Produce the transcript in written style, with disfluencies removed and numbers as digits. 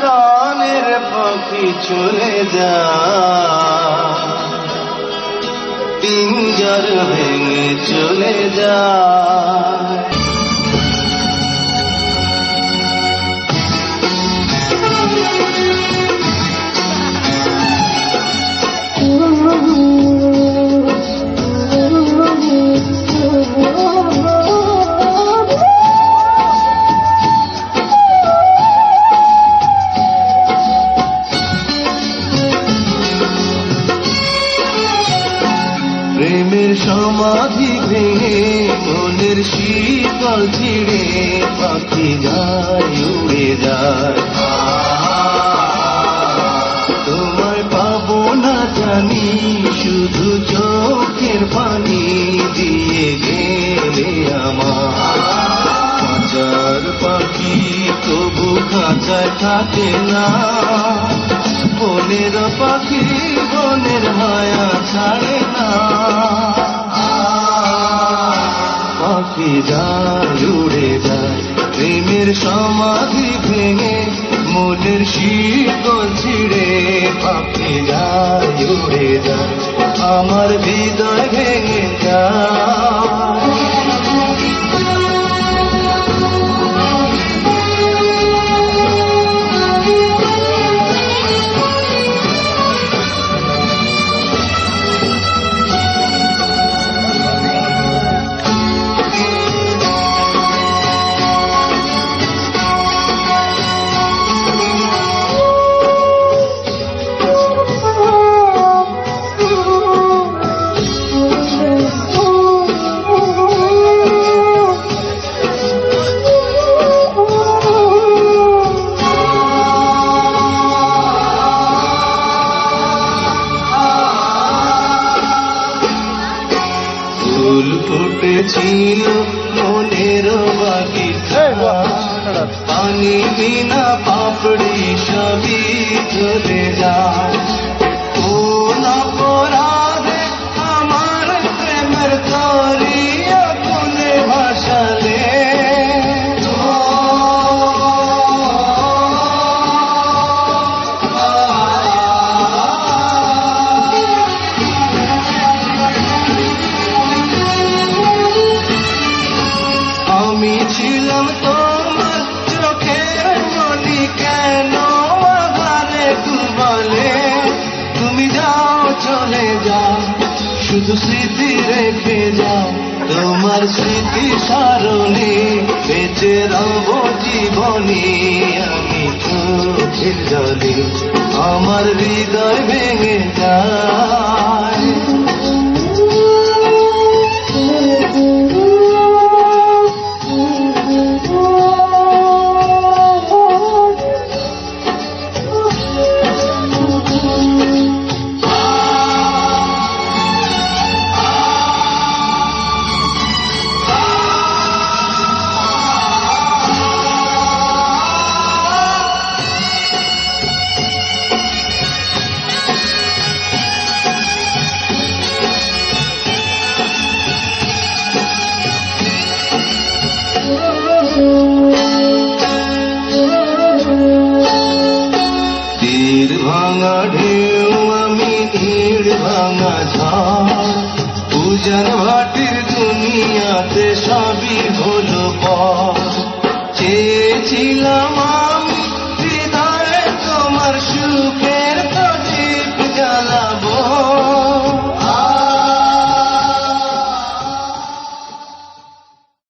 প্রাণের পাখি চলে যায়, পিঞ্জর ভেঙে চলে যায়। প্রেমের সমাধি ভেঙে মনের শীতল ছিঁড়ে পাখি যায় উড়ে যায়। তোমায় পাবো না জানি শুধু চোখের পানি দিয়ে গেলে আমার। খাঁচার পাখি তবু খাঁচায় থাকে না, বনের পাখি বনের মায়া ছাড়ে না। পাখি যায় উড়ে যায়, প্রেমের সমাধি ভেঙে মনের শীতল ছিঁড়ে পাখি যায় উড়ে যায়, আমার হৃদয় ভেঙে যায়। ফুল ফুটেছিল মনের বাগিচা, পানি বিনা পাপড়ি সবই চলে যায়। কোন অপরাধে আমার প্রেমের তরি আগুনে ভাসালে, আমি ছিলাম তোমার চোখের মনি, কেন আধারে ডুবালে? তুমি যাও চলে যাও, শুধু স্মৃতি রেখে যাও, তোমার স্মৃতি স্মরণে বেঁচে রব জীবনে। আমি চোখের জলে আমার হৃদয় ভেঙে যায়। তীর ভাঙা ঢেউ আমি নীড় ভাঙা ঝড়, উজান ভাটির দুনিয়াতে সবই হলো পর। চেয়েছিলাম